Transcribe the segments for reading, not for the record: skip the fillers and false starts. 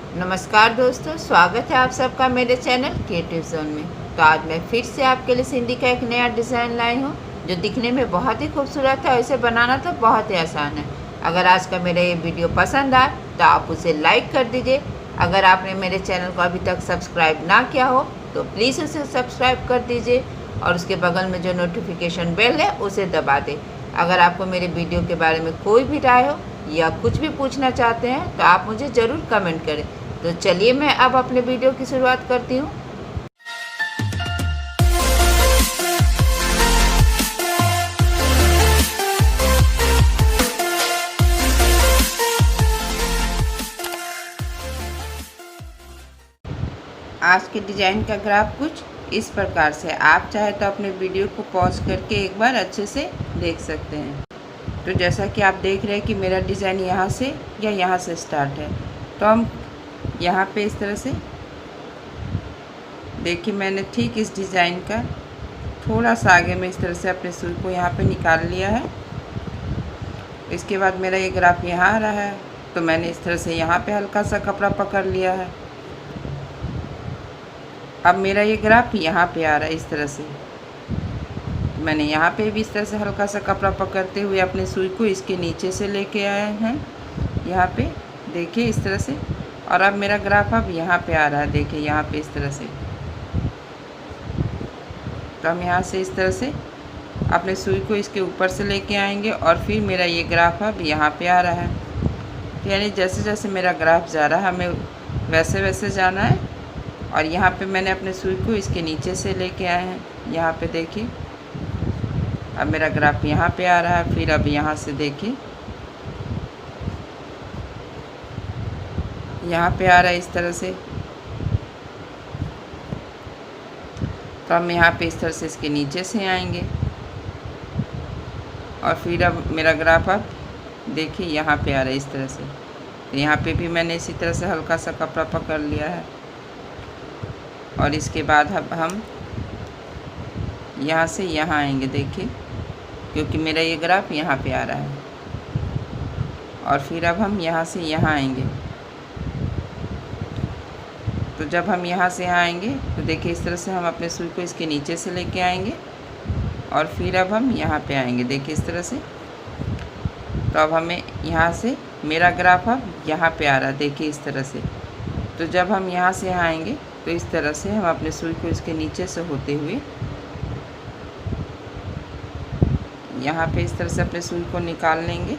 नमस्कार दोस्तों, स्वागत है आप सबका मेरे चैनल क्रिएटिव जोन में। तो आज मैं फिर से आपके लिए सिंधी का एक नया डिज़ाइन लाई हूँ जो दिखने में बहुत ही खूबसूरत है और इसे बनाना तो बहुत ही आसान है। अगर आज का मेरा ये वीडियो पसंद आए तो आप उसे लाइक कर दीजिए। अगर आपने मेरे चैनल को अभी तक सब्सक्राइब ना किया हो तो प्लीज़ उसे सब्सक्राइब कर दीजिए और उसके बगल में जो नोटिफिकेशन बेल है उसे दबा दें। अगर आपको मेरे वीडियो के बारे में कोई भी राय हो या कुछ भी पूछना चाहते हैं तो आप मुझे ज़रूर कमेंट करें। तो चलिए मैं अब अपने वीडियो की शुरुआत करती हूँ। आज के डिज़ाइन का ग्राफ कुछ इस प्रकार से, आप चाहे तो अपने वीडियो को पॉज करके एक बार अच्छे से देख सकते हैं। तो जैसा कि आप देख रहे हैं कि मेरा डिज़ाइन यहाँ से या यहाँ से स्टार्ट है, तो हम यहाँ पे इस तरह से देखिए, मैंने ठीक इस डिज़ाइन का थोड़ा सा आगे में इस तरह से अपने सुई को यहाँ पे निकाल लिया है। इसके बाद मेरा ये ग्राफ यहाँ आ रहा है, तो मैंने इस तरह से यहाँ पे हल्का सा कपड़ा पकड़ लिया है। अब मेरा ये ग्राफ यहाँ पे आ रहा है इस तरह से। मैंने यहाँ पे भी इस तरह से हल्का सा कपड़ा पकड़ते हुए अपने सुई को इसके नीचे से लेके आए हैं, यहाँ पे देखिए इस तरह से। और अब मेरा ग्राफ अब यहाँ पे आ रहा है, देखिए यहाँ पे इस तरह से। तो हम यहाँ से इस तरह से अपने सुई को इसके ऊपर से लेके आएंगे और फिर मेरा ये ग्राफ अब यहाँ पे आ रहा है। यानी जैसे जैसे मेरा ग्राफ जा रहा है हमें वैसे वैसे जाना है। और यहाँ पे मैंने अपने सुई को इसके नीचे से लेके आए हैं, यहाँ पे देखिए। अब मेरा ग्राफ यहाँ पे आ रहा है। फिर अब यहाँ से देखिए यहाँ पे आ रहा है इस तरह से। तो हम यहाँ पे इस तरह से इसके नीचे से आएंगे और फिर अब मेरा ग्राफ अब देखिए यहाँ पे आ रहा है इस तरह से। तो यहाँ पे भी मैंने इसी तरह से हल्का सा कपड़ा पकड़ लिया है। और इसके बाद अब हम यहाँ से यहाँ आएंगे, देखिए, क्योंकि मेरा ये ग्राफ यहाँ पे आ रहा है। और फिर अब हम यहाँ से यहाँ आएंगे। तो जब हम यहाँ से यहाँ आएंगे तो देखिए इस तरह से हम अपने सुई को इसके नीचे से लेके आएंगे और फिर अब हम यहाँ पे आएंगे, देखिए इस तरह से। तो अब हमें यहाँ से मेरा ग्राफ अब यहाँ पे आ रहा है, देखिए इस तरह से। तो जब हम यहाँ से यहाँ आएंगे तो इस तरह से हम अपने सुई को इसके नीचे से होते हुए यहाँ पे इस तरह से अपने सुई को निकाल लेंगे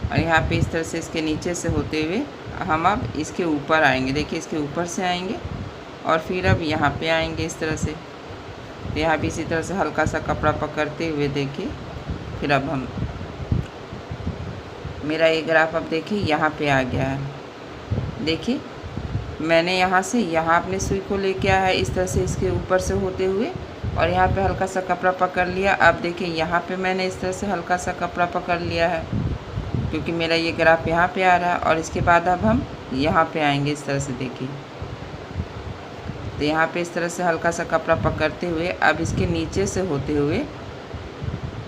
और यहाँ पे इस तरह से इसके नीचे से होते हुए हम अब इसके ऊपर आएंगे, देखिए इसके ऊपर से आएंगे और फिर अब यहाँ पे आएंगे इस तरह से। तो यहाँ भी इसी तरह से हल्का सा कपड़ा पकड़ते हुए देखिए। फिर अब हम मेरा ये ग्राफ अब देखिए यहाँ पे आ गया है। देखिए मैंने यहाँ से यहाँ अपने सुई को लेके आया है इस तरह से इसके ऊपर से होते हुए और यहाँ पे हल्का सा कपड़ा पकड़ लिया। अब देखिए यहाँ पे मैंने इस तरह से हल्का सा कपड़ा पकड़ लिया है क्योंकि मेरा ये ग्राफ यहाँ पे आ रहा है। और इसके बाद अब हम यहाँ पे आएंगे इस तरह से, देखिए। तो यहाँ पे इस तरह से हल्का सा कपड़ा पकड़ते हुए अब इसके नीचे से होते हुए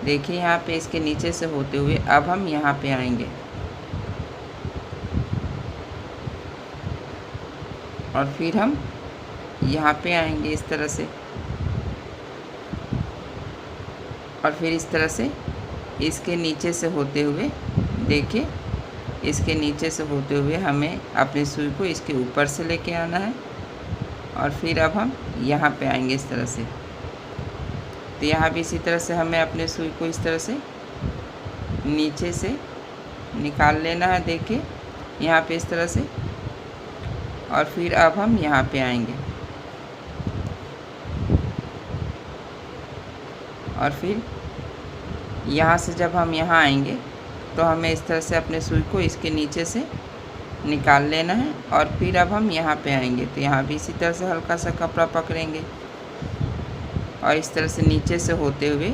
देखिए, यहाँ पे इसके नीचे से होते हुए अब हम यहाँ पे आएंगे और फिर हम यहाँ पे आएंगे इस तरह से। और फिर इस तरह से इसके नीचे से होते हुए देखिए, इसके नीचे से होते हुए हमें अपनी सुई को इसके ऊपर से लेके आना है और फिर अब हम यहाँ पे आएंगे इस तरह से। तो यहाँ भी इसी तरह से हमें अपने सुई को इस तरह से नीचे से निकाल लेना है, देखिए यहाँ पे इस तरह से। और फिर अब हम यहाँ पे आएंगे और फिर यहाँ से जब हम यहाँ आएंगे तो हमें इस तरह से अपने सुई को इसके नीचे से निकाल लेना है और फिर अब हम यहाँ पे आएंगे। तो यहाँ भी इसी तरह से हल्का सा कपड़ा पकड़ेंगे और इस तरह से नीचे से होते हुए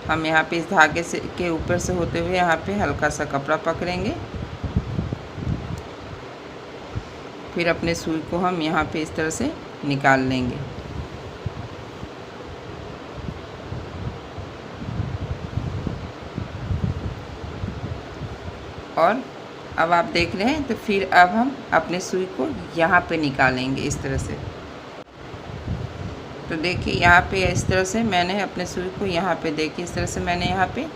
हम यहाँ पे इस धागे से के ऊपर से होते हुए यहाँ पे हल्का सा कपड़ा पकड़ेंगे। फिर अपने सुई को हम यहाँ पे इस तरह से निकाल लेंगे। और अब आप देख रहे हैं। तो फिर अब हम अपने सुई को यहाँ पे निकालेंगे इस तरह से। तो देखिए यहाँ पे इस तरह से मैंने अपने सुई को यहाँ पे देखिए इस तरह से मैंने यहाँ पे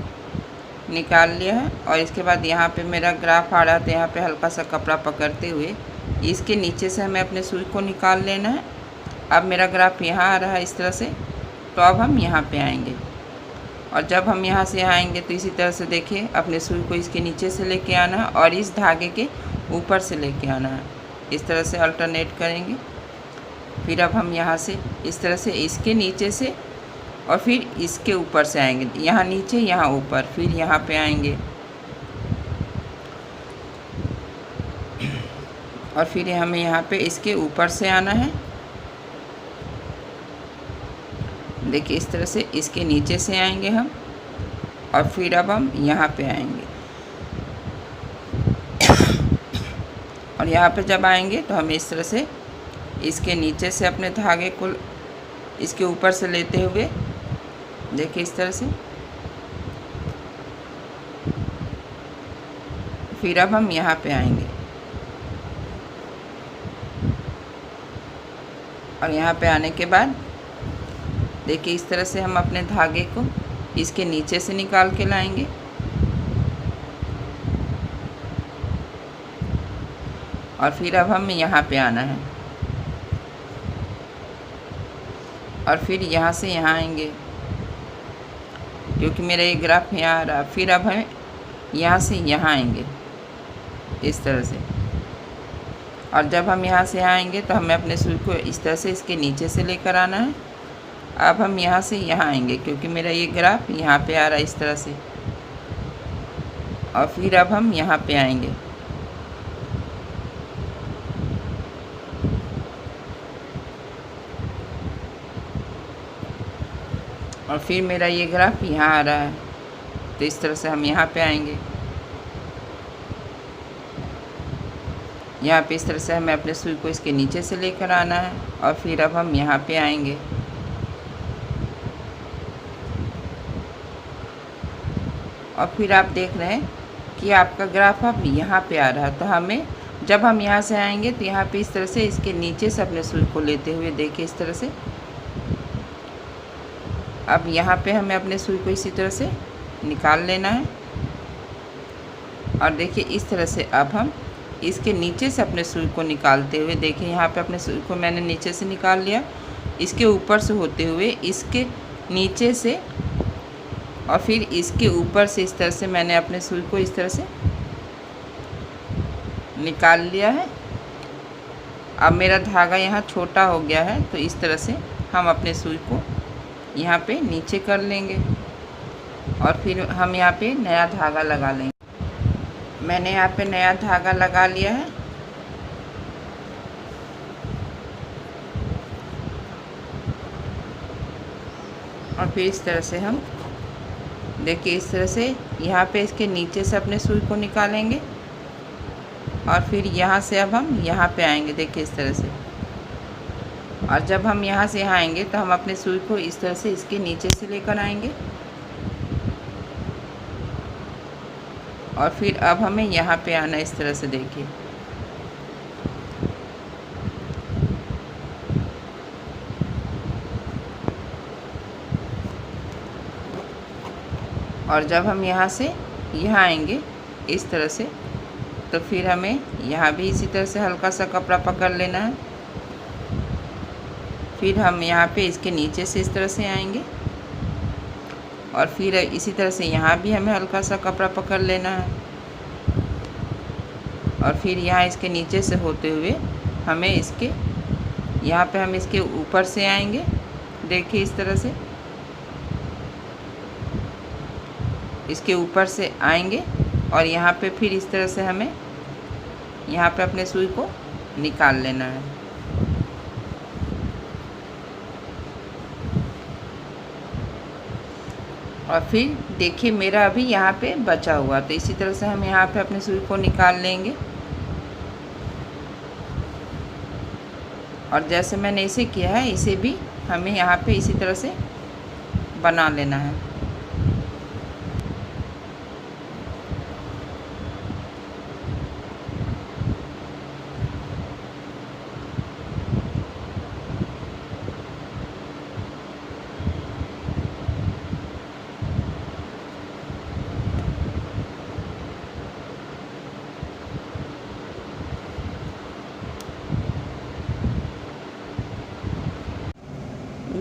निकाल लिया है। और इसके बाद यहाँ पे मेरा ग्राफ आ रहा है, तो यहाँ पे हल्का सा कपड़ा पकड़ते हुए इसके नीचे से हमें अपने सुई को निकाल लेना है। अब मेरा ग्राफ यहाँ आ रहा है इस तरह से। तो अब हम यहाँ पे आएंगे, और जब हम यहाँ से आएंगे तो इसी तरह से देखिए अपने सुई को इसके नीचे से लेके आना है और इस धागे के ऊपर से लेके आना है। इस तरह से अल्टरनेट करेंगे। फिर अब हम यहाँ से इस तरह से इसके नीचे से और फिर इसके ऊपर से आएंगे, यहाँ नीचे यहाँ ऊपर, फिर यहाँ पे आएंगे और फिर हमें यहाँ पे इसके ऊपर से आना है। देखिए इस तरह से इसके नीचे से आएंगे हम, और फिर अब हम यहाँ पे आएंगे। और यहाँ पे जब आएंगे तो हमें इस तरह से इसके नीचे से अपने धागे को इसके ऊपर से लेते हुए देखिए इस तरह से, फिर अब हम यहाँ पे आएंगे और यहाँ पे आने के बाद देखिए इस तरह से हम अपने धागे को इसके नीचे से निकाल के लाएंगे और फिर अब हमें यहाँ पे आना है और फिर यहाँ से यहाँ आएंगे, क्योंकि मेरा ये ग्राफ यहाँ आ रहा। फिर अब हम यहाँ से यहाँ आएंगे इस तरह से, और जब हम यहाँ से आएंगे तो हमें अपने सुई को इस तरह से इसके नीचे से लेकर आना है। अब हम यहाँ से यहाँ आएंगे, क्योंकि मेरा ये ग्राफ यहाँ पे आ रहा है इस तरह से, और फिर अब हम यहाँ पे आएंगे और फिर मेरा ये ग्राफ यहाँ आ रहा है। तो इस तरह से हम यहाँ पे आएंगे, यहाँ पे इस तरह से हमें अपने सुई को इसके नीचे से लेकर आना है और फिर अब हम यहाँ पे आएंगे और फिर आप देख रहे हैं कि आपका ग्राफ अब यहाँ पे आ रहा है। तो हमें जब हम यहाँ से आएंगे तो यहाँ पे इस तरह से इसके नीचे से अपने सुई को लेते हुए देखिए इस तरह से, अब यहाँ पे हमें अपने सुई को इसी तरह से निकाल लेना है। और देखिए इस तरह से अब हम इसके नीचे से अपने सुई को निकालते हुए देखिए यहाँ पे अपने सुई को मैंने नीचे से निकाल लिया, इसके ऊपर से होते हुए इसके नीचे से और फिर इसके ऊपर से इस तरह से मैंने अपने सुई को इस तरह से निकाल लिया है। अब मेरा धागा यहाँ छोटा हो गया है, तो इस तरह से हम अपने सुई को यहाँ पे नीचे कर लेंगे और फिर हम यहाँ पे नया धागा लगा लेंगे। मैंने यहाँ पे नया धागा लगा लिया है और फिर इस तरह से हम देखिए इस तरह से यहाँ पे इसके नीचे से अपने सुई को निकालेंगे और फिर यहाँ से अब हम यहाँ पे आएंगे देखिए इस तरह से। और जब हम यहाँ से यहाँ आएंगे तो हम अपने सुई को इस तरह से इसके नीचे से लेकर आएंगे और फिर अब हमें यहाँ पे आना इस तरह से देखिए। और जब हम यहाँ से यहाँ आएंगे इस तरह से, तो फिर हमें यहाँ भी इसी तरह से हल्का सा कपड़ा पकड़ लेना है। फिर हम यहाँ पे इसके नीचे से इस तरह से आएंगे और फिर इसी तरह से यहाँ भी हमें हल्का सा कपड़ा पकड़ लेना है और फिर यहाँ इसके नीचे से होते हुए हमें इसके यहाँ पे हम इसके ऊपर से आएंगे देखिए इस तरह से, इसके ऊपर से आएंगे और यहाँ पे फिर इस तरह से हमें यहाँ पे अपने सुई को निकाल लेना है। और फिर देखिए मेरा अभी यहाँ पे बचा हुआ, तो इसी तरह से हम यहाँ पे अपने सुई को निकाल लेंगे और जैसे मैंने इसे किया है इसे भी हमें यहाँ पे इसी तरह से बना लेना है।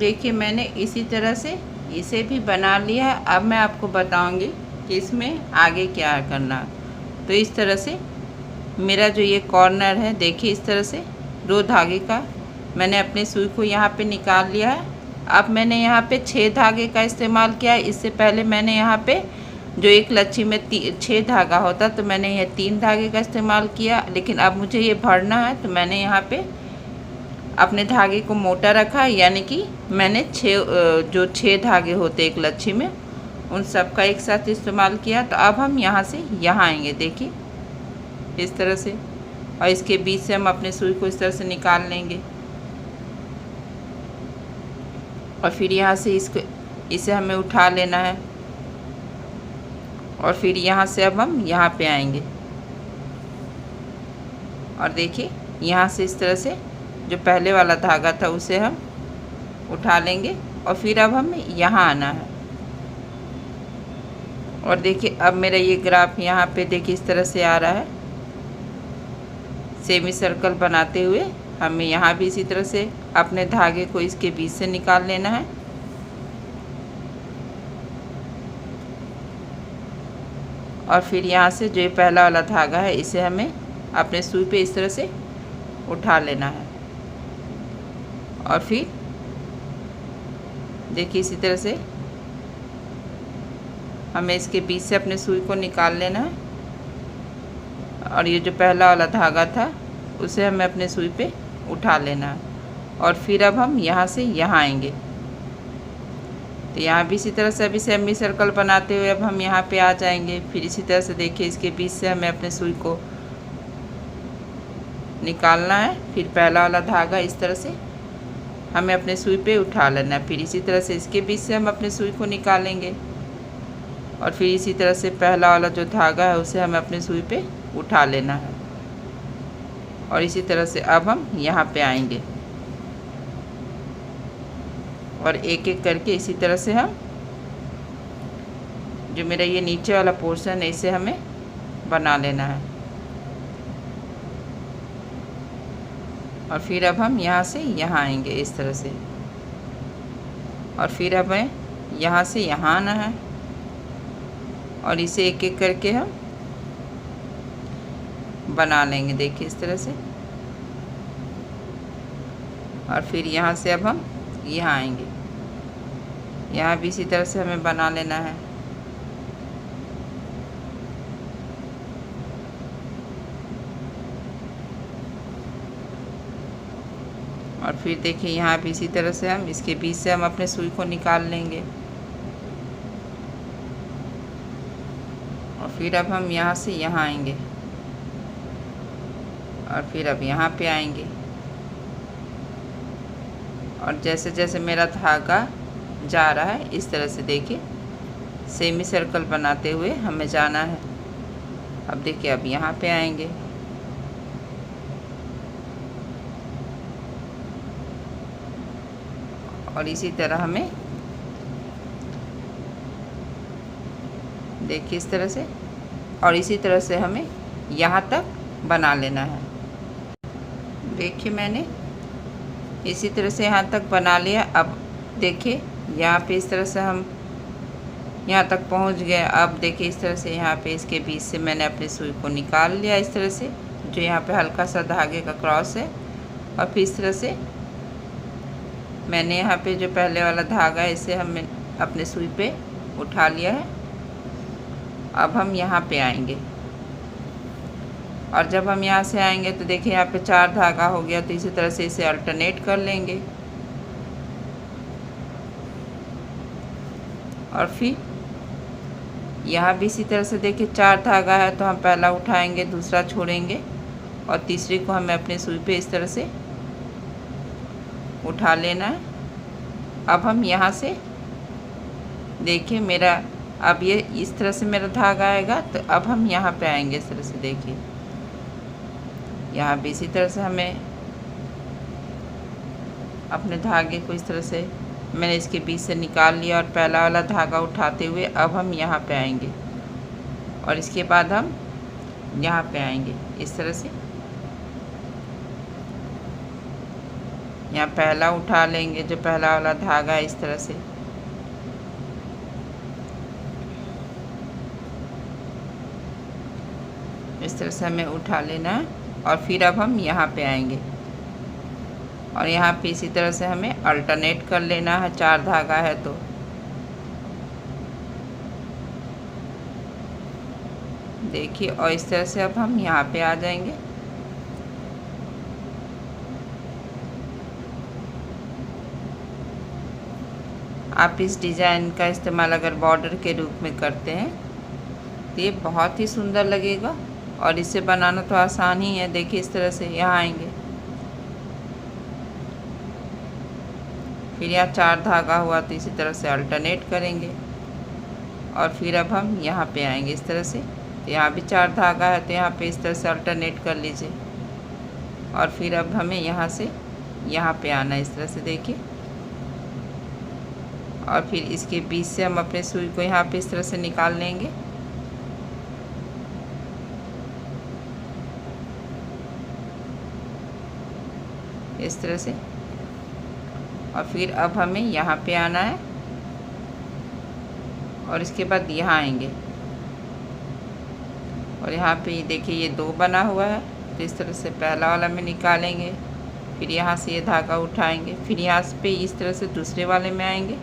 देखिए मैंने इसी तरह से इसे भी बना लिया है। अब मैं आपको बताऊंगी कि इसमें आगे क्या करना है। तो इस तरह से मेरा जो ये कॉर्नर है, देखिए इस तरह से 2 धागे का मैंने अपने सुई को यहाँ पे निकाल लिया है। अब मैंने यहाँ पे 6 धागे का इस्तेमाल किया है। इससे पहले मैंने यहाँ पे जो एक लच्छी में 6 धागा होता तो मैंने ये 3 धागे का इस्तेमाल किया, लेकिन अब मुझे ये भरना है तो मैंने यहाँ पे अपने धागे को मोटा रखा, यानी कि मैंने 6 धागे होते एक लच्छी में, उन सब का एक साथ इस्तेमाल किया। तो अब हम यहाँ से यहाँ आएंगे, देखिए इस तरह से, और इसके बीच से हम अपने सुई को इस तरह से निकाल लेंगे और फिर यहाँ से इसे हमें उठा लेना है और फिर यहाँ से अब हम यहाँ पे आएंगे और देखिए यहाँ से इस तरह से जो पहले वाला धागा था उसे हम उठा लेंगे और फिर अब हमें यहाँ आना है। और देखिए अब मेरा ये ग्राफ यहाँ पे देखिए इस तरह से आ रहा है, सेमी सर्कल बनाते हुए हमें यहाँ भी इसी तरह से अपने धागे को इसके बीच से निकाल लेना है और फिर यहाँ से जो पहला वाला धागा है इसे हमें अपने सुई पे इस तरह से उठा लेना है और फिर देखिए इसी तरह से हमें इसके बीच से अपने सुई को निकाल लेना है और ये जो पहला वाला धागा था उसे हमें अपने सुई पे उठा लेना है और फिर अब हम यहाँ से यहाँ आएंगे। तो यहाँ भी इसी तरह से अभी सेमी सर्कल बनाते हुए अब हम यहाँ पे आ जाएंगे। फिर इसी तरह से देखिए इसके बीच से हमें अपने सुई को निकालना है, फिर पहला वाला धागा इस तरह से हमें अपने सुई पे उठा लेना है, फिर इसी तरह से इसके बीच से हम अपने सुई को निकालेंगे और फिर इसी तरह से पहला वाला जो धागा है उसे हमें अपने सुई पे उठा लेना है और इसी तरह से अब हम यहाँ पे आएंगे और एक एक करके इसी तरह से हम जो मेरा ये नीचे वाला पोर्शन है इसे हमें बना लेना है और फिर अब हम यहाँ से यहाँ आएंगे इस तरह से और फिर अब हमें यहाँ से यहाँ आना है और इसे एक एक करके हम बना लेंगे, देखिए इस तरह से। और फिर यहाँ से अब हम यहाँ आएंगे, यहाँ भी इसी तरह से हमें बना लेना है और फिर देखिए यहाँ भी इसी तरह से हम इसके बीच से हम अपने सुई को निकाल लेंगे और फिर अब हम यहाँ से यहाँ आएंगे और फिर अब यहाँ पे आएंगे और जैसे जैसे मेरा धागा जा रहा है इस तरह से देखिए सेमी सर्कल बनाते हुए हमें जाना है। अब देखिए अब यहाँ पे आएंगे और इसी तरह हमें देखिए इस तरह से और इसी तरह से हमें यहाँ तक बना लेना है। देखिए मैंने इसी तरह से यहाँ तक बना लिया। अब देखिए यहाँ पे इस तरह से हम यहाँ तक पहुँच गए। अब देखिए इस तरह से यहाँ पे इसके बीच से मैंने अपनी सुई को निकाल लिया इस तरह से, जो यहाँ पे हल्का सा धागे का क्रॉस है और फिर इस तरह से मैंने यहाँ पे जो पहले वाला धागा है इसे हमने अपने सुई पे उठा लिया है। अब हम यहाँ पे आएंगे और जब हम यहाँ से आएंगे तो देखिए यहाँ पे 4 धागा हो गया, तो इसी तरह से इसे अल्टरनेट कर लेंगे और फिर यहाँ भी इसी तरह से देखिए 4 धागा है तो हम पहला उठाएंगे, दूसरा छोड़ेंगे और तीसरे को हमें अपने सुई पे इस तरह से उठा लेना है। अब हम यहाँ से देखिए मेरा अब ये इस तरह से मेरा धागा आएगा, तो अब हम यहाँ पे आएंगे इस तरह से। देखिए यहाँ भी इसी तरह से हमें अपने धागे को इस तरह से मैंने इसके बीच से निकाल लिया और पहला वाला धागा उठाते हुए अब हम यहाँ पे आएंगे और इसके बाद हम यहाँ पे आएंगे इस तरह से। यहाँ पहला उठा लेंगे, जो पहला वाला धागा है इस तरह से। इस तरह से हमें उठा लेना है और फिर अब हम यहाँ पे आएंगे और यहाँ पे इसी तरह से हमें अल्टरनेट कर लेना है। 4 धागा है तो देखिए, और इस तरह से अब हम यहाँ पे आ जाएंगे। आप इस डिज़ाइन का इस्तेमाल अगर बॉर्डर के रूप में करते हैं तो ये बहुत ही सुंदर लगेगा और इसे बनाना तो आसान ही है। देखिए इस तरह से यहाँ आएंगे, फिर यहाँ 4 धागा हुआ तो इसी तरह से अल्टरनेट करेंगे और फिर अब हम यहाँ पे आएंगे इस तरह से। तो यहाँ भी 4 धागा है तो यहाँ पे इस तरह से अल्टरनेट कर लीजिए और फिर अब हमें यहाँ से यहाँ पे आना है इस तरह से। देखिए, और फिर इसके बीच से हम अपने सुई को यहाँ पे इस तरह से निकाल लेंगे। इस तरह से, और फिर अब हमें यहाँ पे आना है और इसके बाद यहाँ आएंगे और यहाँ पे देखिए ये 2 बना हुआ है तो इस तरह से पहला वाला में निकालेंगे, फिर यहाँ से ये धागा उठाएंगे, फिर यहाँ पे इस तरह से दूसरे वाले में आएंगे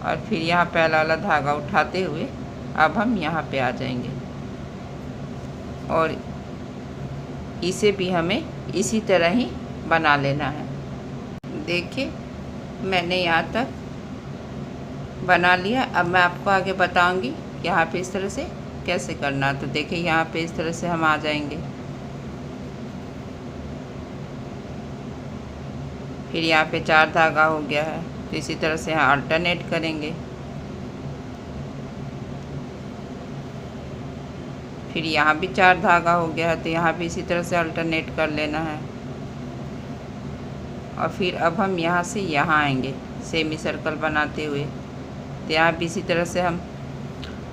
और फिर यहाँ पहला वाला धागा उठाते हुए अब हम यहाँ पे आ जाएंगे और इसे भी हमें इसी तरह ही बना लेना है। देखिए मैंने यहाँ तक बना लिया। अब मैं आपको आगे बताऊंगी यहाँ पे इस तरह से कैसे करना। तो देखिए यहाँ पे इस तरह से हम आ जाएंगे, फिर यहाँ पे 4 धागा हो गया है तो इसी तरह से यहाँ अल्टरनेट करेंगे, फिर यहाँ भी 4 धागा हो गया है तो यहाँ भी इसी तरह से अल्टरनेट कर लेना है और फिर अब हम यहाँ से यहाँ आएंगे सेमी सर्कल बनाते हुए। तो यहाँ भी इसी तरह से हम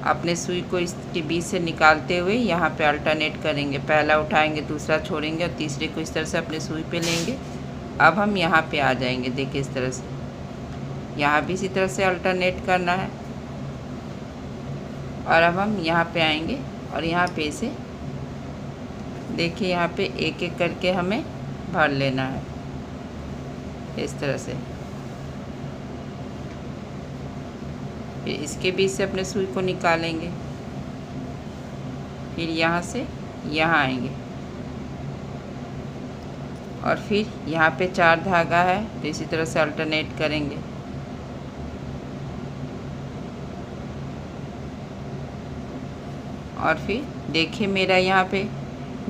अपने सुई को इसके बीच से निकालते हुए यहाँ पे अल्टरनेट करेंगे। पहला उठाएंगे, दूसरा छोड़ेंगे और तीसरे को इस तरह से अपने सुई पे लेंगे। अब हम यहाँ पे आ जाएंगे। देखिए इस तरह से, यहाँ भी इसी तरह से अल्टरनेट करना है और अब हम यहाँ पे आएंगे और यहाँ पे इसे देखिए यहाँ पे एक एक करके हमें भर लेना है इस तरह से। फिर इसके बीच से अपने सुई को निकालेंगे, फिर यहाँ से यहाँ आएंगे और फिर यहाँ पे 4 धागा है तो इसी तरह से अल्टरनेट करेंगे और फिर देखिए मेरा यहाँ पे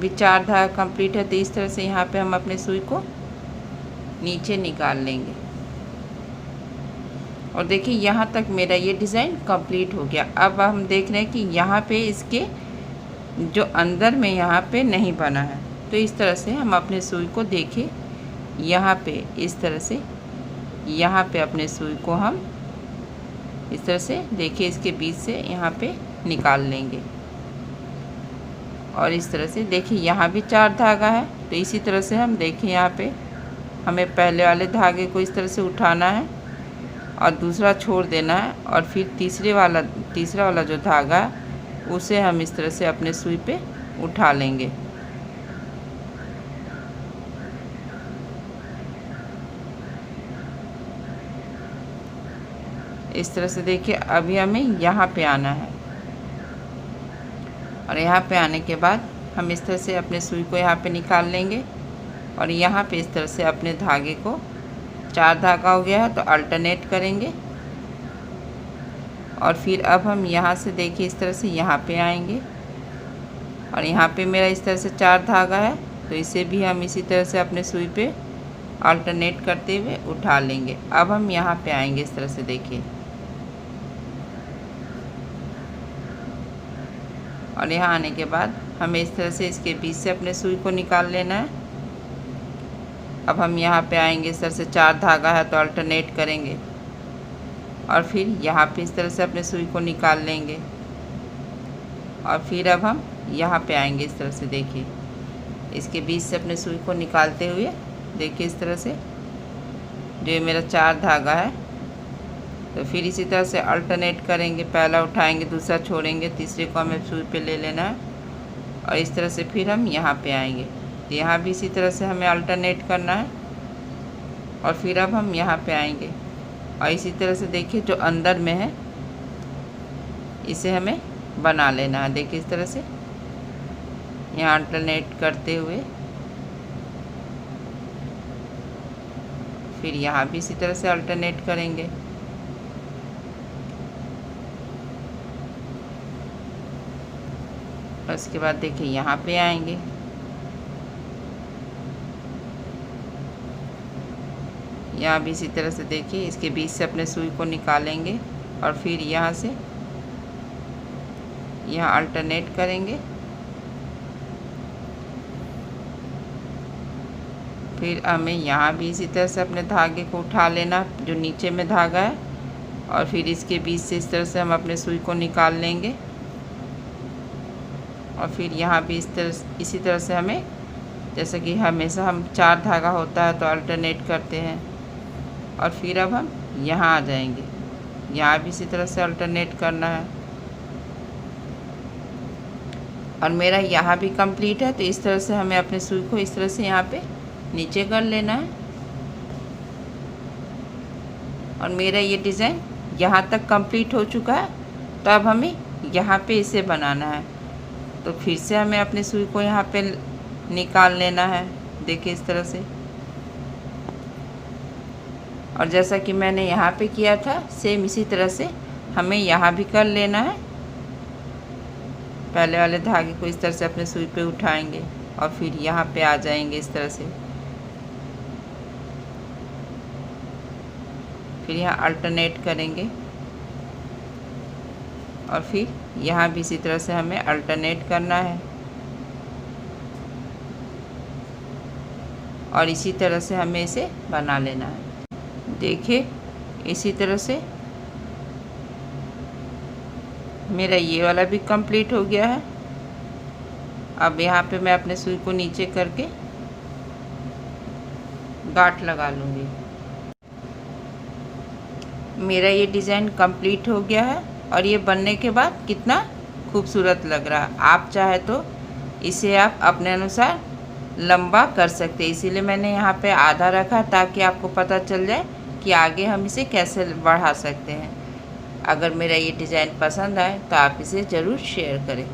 भी 4 धागा कंप्लीट है तो इस तरह से यहाँ पे हम अपने सुई को नीचे निकाल लेंगे और देखिए यहाँ तक मेरा ये डिज़ाइन कंप्लीट हो गया। अब हम देख रहे हैं कि यहाँ पे इसके जो अंदर में यहाँ पे नहीं बना है तो इस तरह से हम अपने सुई को देखिए यहाँ पे इस तरह से यहाँ पे अपने सुई को हम इस तरह से देखिए इसके बीच से यहाँ पे निकाल लेंगे और इस तरह से देखिए यहाँ भी 4 धागा है तो इसी तरह से हम देखिए यहाँ पे हमें पहले वाले धागे को इस तरह से उठाना है और दूसरा छोड़ देना है और फिर तीसरा वाला जो धागा है उसे हम इस तरह से अपने सुई पे उठा लेंगे। इस तरह से देखिए अभी हमें यहाँ पे आना है और यहाँ पे आने के बाद हम इस तरह से अपने सुई को यहाँ पे निकाल लेंगे और यहाँ पे इस तरह से अपने धागे को 4 धागा हो गया है तो अल्टरनेट करेंगे और फिर अब हम यहाँ से देखिए इस तरह से यहाँ पे आएंगे और यहाँ पे मेरा इस तरह से 4 धागा है तो इसे भी हम इसी तरह से अपने सुई पे अल्टरनेट करते हुए उठा लेंगे। अब हम यहाँ पे आएंगे इस तरह से देखिए और यहाँ आने के बाद हमें इस तरह से इसके बीच से अपने सुई को निकाल लेना है। अब हम यहाँ पे आएंगे इस तरह से 4 धागा है तो अल्टरनेट करेंगे और फिर यहाँ पे इस तरह से अपने सुई को निकाल लेंगे और फिर अब हम यहाँ पे आएंगे इस तरह से देखिए इसके बीच से अपने सुई को निकालते हुए देखिए इस तरह से जो ये मेरा 4 धागा है। तो फिर इसी तरह से अल्टरनेट करेंगे, पहला उठाएंगे, दूसरा छोड़ेंगे, तीसरे को हमें सुई पे ले लेना है और इस तरह से फिर हम यहाँ पे आएंगे। तो यहाँ भी इसी तरह से हमें अल्टरनेट करना है और फिर अब हम यहाँ पे आएंगे और इसी तरह से देखिए जो अंदर में है इसे हमें बना लेना है। देखिए इस तरह से यहाँ अल्टरनेट करते हुए फिर यहाँ भी इसी तरह से अल्टरनेट करेंगे। और उसके बाद देखिए यहाँ पे आएंगे, यहाँ भी इसी तरह से देखिए इसके बीच से अपने सुई को निकालेंगे और फिर यहाँ से यहाँ अल्टरनेट करेंगे। फिर हमें यहाँ भी इसी तरह से अपने धागे को उठा लेना जो नीचे में धागा है और फिर इसके बीच से इस तरह से हम अपने सुई को निकाल लेंगे और फिर यहाँ भी इसी तरह से हमें, जैसे कि हमेशा हम 4 धागा होता है तो अल्टरनेट करते हैं और फिर अब हम यहाँ आ जाएंगे, यहाँ भी इसी तरह से अल्टरनेट करना है और मेरा यहाँ भी कंप्लीट है। तो इस तरह से हमें अपने सुई को इस तरह से यहाँ पे नीचे कर लेना है और मेरा ये डिज़ाइन यहाँ तक कंप्लीट हो चुका है। तो अब हमें यहाँ पे इसे बनाना है। तो फिर से हमें अपनी सुई को यहाँ पे निकाल लेना है, देखिए इस तरह से। और जैसा कि मैंने यहाँ पे किया था सेम इसी तरह से हमें यहाँ भी कर लेना है। पहले वाले धागे को इस तरह से अपने सुई पे उठाएंगे और फिर यहाँ पे आ जाएंगे इस तरह से। फिर यहाँ अल्टरनेट करेंगे और फिर यहाँ भी इसी तरह से हमें अल्टरनेट करना है और इसी तरह से हमें इसे बना लेना है। देखिए इसी तरह से मेरा ये वाला भी कंप्लीट हो गया है। अब यहाँ पे मैं अपने सुई को नीचे करके गांठ लगा लूँगी। मेरा ये डिज़ाइन कंप्लीट हो गया है और ये बनने के बाद कितना खूबसूरत लग रहा है। आप चाहे तो इसे आप अपने अनुसार लंबा कर सकते हैं, इसीलिए मैंने यहाँ पे आधा रखा ताकि आपको पता चल जाए कि आगे हम इसे कैसे बढ़ा सकते हैं। अगर मेरा ये डिज़ाइन पसंद आए तो आप इसे ज़रूर शेयर करें।